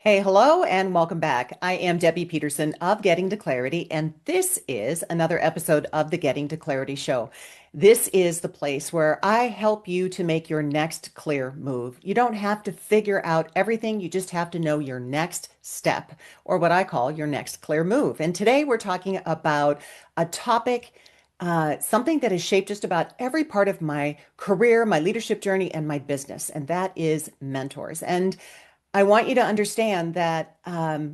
Hey, hello, and welcome back. I am Debbie Peterson of Getting to Clarity, and this is another episode of the Getting to Clarity Show. This is the place where I help you to make your next clear move. You don't have to figure out everything, you just have to know your next step, or what I call your next clear move. And today we're talking about a topic. Something that has shaped just about every part of my career, my leadership journey, and my business, and that is mentors. And I want you to understand that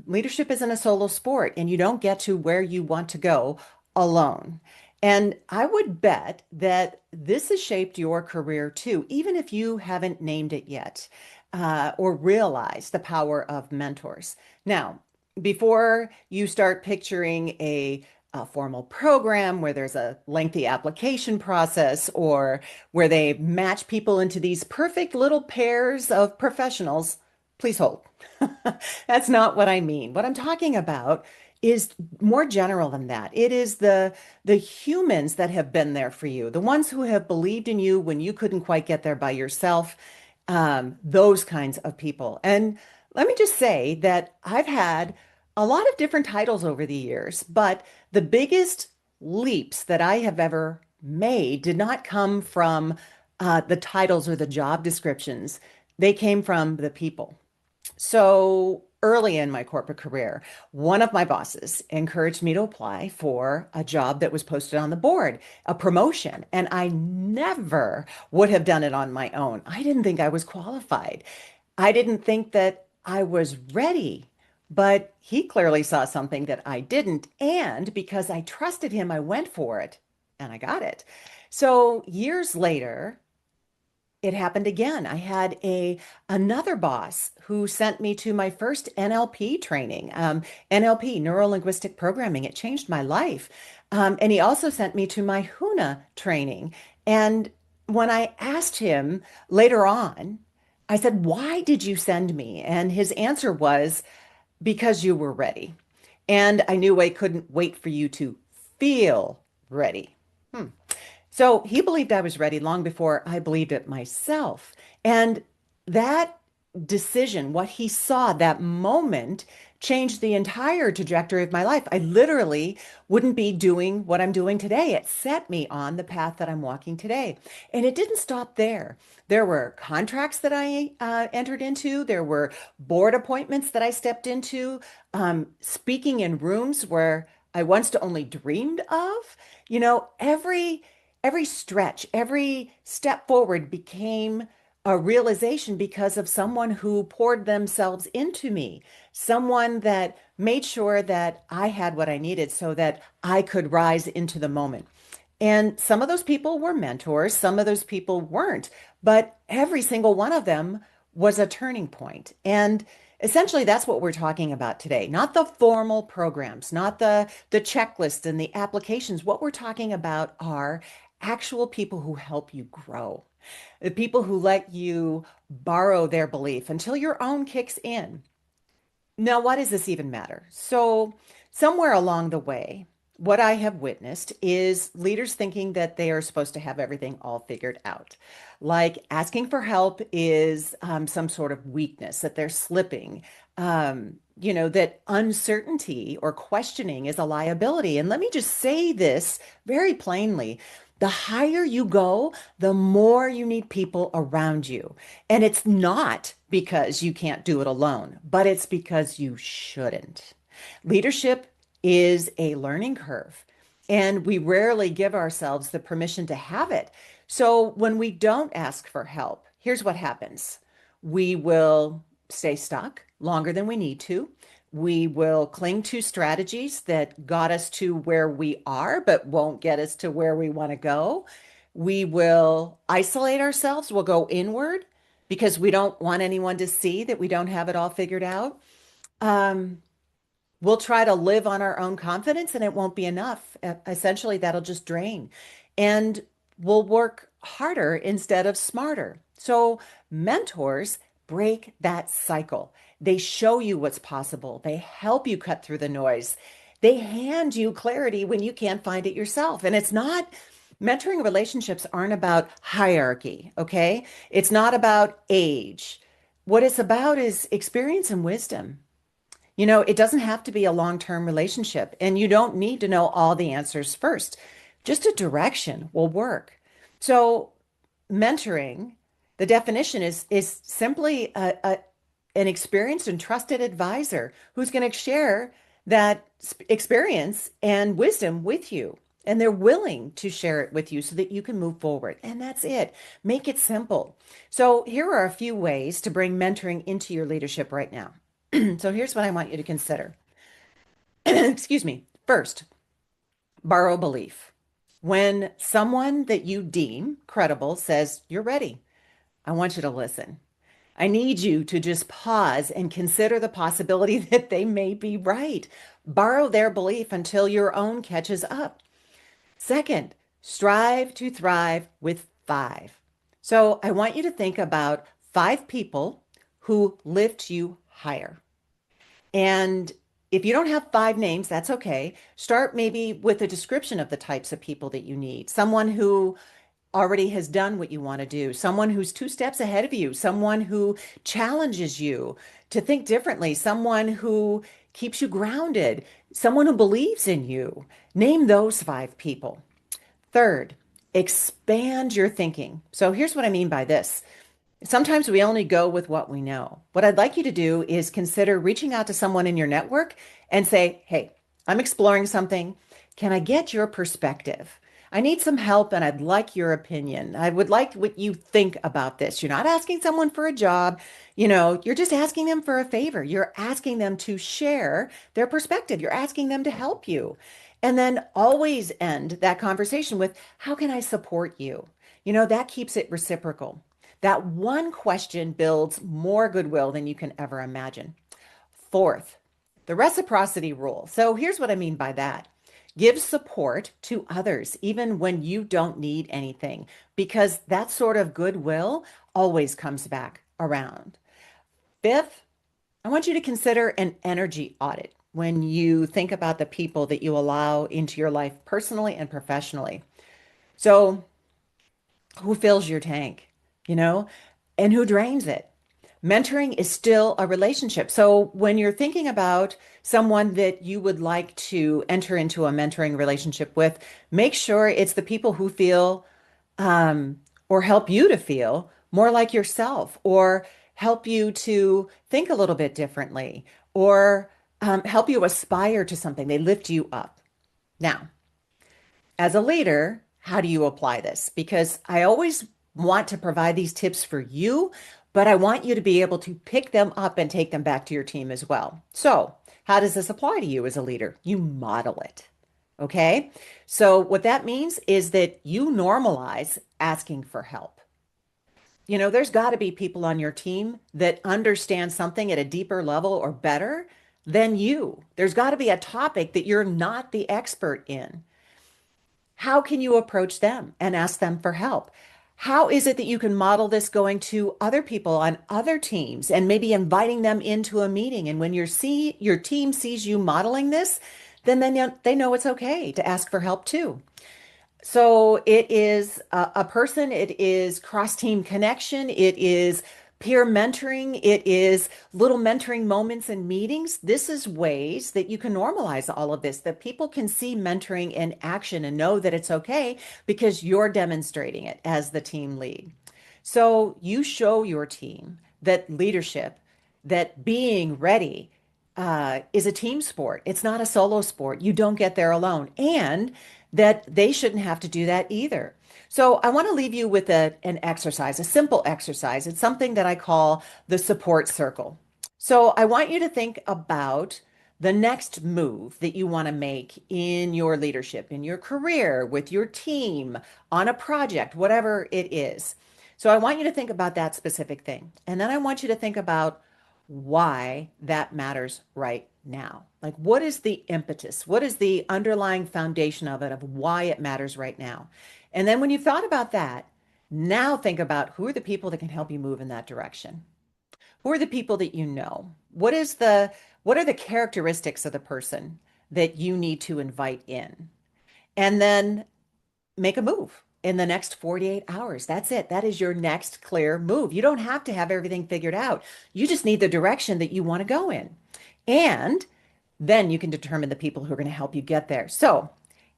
leadership isn't a solo sport and you don't get to where you want to go alone. And I would bet that this has shaped your career too, even if you haven't named it yet or realized the power of mentors. Now, before you start picturing a formal program where there's a lengthy application process or where they match people into these perfect little pairs of professionals, please hold. That's not what I mean. What I'm talking about is more general than that. It is the humans that have been there for you, the ones who have believed in you when you couldn't quite get there by yourself, those kinds of people. And let me just say that I've had a lot of different titles over the years, but the biggest leaps that I have ever made did not come from the titles or the job descriptions. They came from the people. So early in my corporate career, one of my bosses encouraged me to apply for a job that was posted on the board, a promotion, and I never would have done it on my own. I didn't think I was qualified. I didn't think that I was ready, but he clearly saw something that I didn't. And because I trusted him, I went for it and I got it. So years later, it happened again. I had a another boss who sent me to my first NLP training, NLP, neuro linguistic programming. It changed my life. And he also sent me to my Huna training. And when I asked him later on, I said, "Why did you send me?" And his answer was, "Because you were ready." And I knew I couldn't wait for you to feel ready. Hmm. So he believed I was ready long before I believed it myself. And that decision, what he saw, that moment, changed the entire trajectory of my life. I literally wouldn't be doing what I'm doing today. It set me on the path that I'm walking today. And it didn't stop there. There were contracts that I entered into, there were board appointments that I stepped into, speaking in rooms where I once only dreamed of. You know, every stretch, every step forward became a realization because of someone who poured themselves into me, someone that made sure that I had what I needed so that I could rise into the moment. And some of those people were mentors, some of those people weren't, but every single one of them was a turning point. And essentially, that's what we're talking about today. Not the formal programs, not the checklists and the applications. What we're talking about are actual people who help you grow, the people who let you borrow their belief until your own kicks in. Now, why does this even matter? So, somewhere along the way, what I have witnessed is leaders thinking that they are supposed to have everything all figured out. Like asking for help is some sort of weakness, that they're slipping, that uncertainty or questioning is a liability. And let me just say this very plainly. The higher you go, the more you need people around you. And it's not because you can't do it alone, but it's because you shouldn't. Leadership is a learning curve, and we rarely give ourselves the permission to have it. So when we don't ask for help, here's what happens. We will stay stuck longer than we need to. We will cling to strategies that got us to where we are, but won't get us to where we want to go. We will isolate ourselves. We'll go inward because we don't want anyone to see that we don't have it all figured out. Um, we'll try to live on our own confidence and it won't be enough. Essentially, that'll just drain. And we'll work harder instead of smarter. So, mentors break that cycle. They show you what's possible, they help you cut through the noise, they hand you clarity when you can't find it yourself. And it's not, mentoring relationships aren't about hierarchy, okay? It's not about age. what it's about is experience and wisdom. It doesn't have to be a long-term relationship, and you don't need to know all the answers first. Just a direction will work. So, mentoring, the definition is simply an experienced and trusted advisor who's going to share that experience and wisdom with you. And they're willing to share it with you so that you can move forward. And that's it. Make it simple. So, here are a few ways to bring mentoring into your leadership right now. So, here's what I want you to consider. Excuse me. First, borrow belief. When someone that you deem credible says, "You're ready," I want you to listen. I need you to just pause and consider the possibility that they may be right. Borrow their belief until your own catches up. Second, strive to thrive with five. So I want you to think about five people who lift you higher. And if you don't have five names, that's okay. Start maybe with a description of the types of people that you need. Someone who already has done what you want to do, someone who's two steps ahead of you, someone who challenges you to think differently, someone who keeps you grounded, someone who believes in you. Name those five people. Third, expand your thinking. So here's what I mean by this. Sometimes we only go with what we know. What I'd like you to do is consider reaching out to someone in your network and say, "Hey, I'm exploring something. Can I get your perspective? I need some help and I'd like your opinion. I would like what you think about this." You're not asking someone for a job, you're just asking them for a favor. You're asking them to share their perspective. You're asking them to help you. And then always end that conversation with, "How can I support you?" That keeps it reciprocal. That one question builds more goodwill than you can ever imagine. Fourth, the reciprocity rule. So here's what I mean by that. Give support to others, even when you don't need anything, because that sort of goodwill always comes back around. Fifth, I want you to consider an energy audit when you think about the people that you allow into your life personally and professionally. So, who fills your tank, you know, and who drains it? Mentoring is still a relationship. So when you're thinking about someone that you would like to enter into a mentoring relationship with, make sure it's the people who feel or help you to feel more like yourself, or help you to think a little bit differently, or help you aspire to something. They lift you up. Now, as a leader, how do you apply this? Because I always want to provide these tips for you, but I want you to be able to pick them up and take them back to your team as well. So, how does this apply to you as a leader? You model it. Okay. So, what that means is that you normalize asking for help. There's got to be people on your team that understand something at a deeper level or better than you. There's got to be a topic that you're not the expert in. How can you approach them and ask them for help? How is it that you can model this going to other people on other teams and maybe inviting them into a meeting? And when your team sees you modeling this, then they know it's okay to ask for help too. So it is a person, it is cross-team connection, it is peer mentoring, it is little mentoring moments and meetings. This is ways that you can normalize all of this, that people can see mentoring in action and know that it's okay because you're demonstrating it as the team lead. So you show your team that leadership, that being ready is a team sport. It's not a solo sport. You don't get there alone. And that they shouldn't have to do that either. So I want to leave you with an exercise, a simple exercise. It's something that I call the support circle. So I want you to think about the next move that you want to make in your leadership, in your career, with your team, on a project, whatever it is. So I want you to think about that specific thing. And then I want you to think about why that matters right now. Like, what is the impetus? What is the underlying foundation of it, of why it matters right now? And then when you've thought about that, now think about who are the people that can help you move in that direction. Who are the people that you know? What are the characteristics of the person that you need to invite in? And then make a move. in the next 48 hours. That's it. That is your next clear move. You don't have to have everything figured out. You just need the direction that you want to go in. And then you can determine the people who are going to help you get there. So,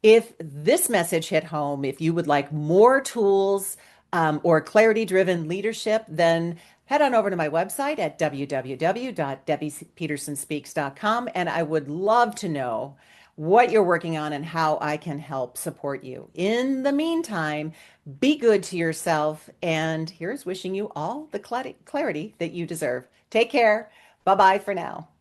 if this message hit home, if you would like more tools or clarity driven leadership, then head on over to my website at www.debbiepetersonspeaks.com. And I would love to know what you're working on and how I can help support you. In the meantime, be good to yourself. And here's wishing you all the clarity that you deserve. Take care. Bye bye for now.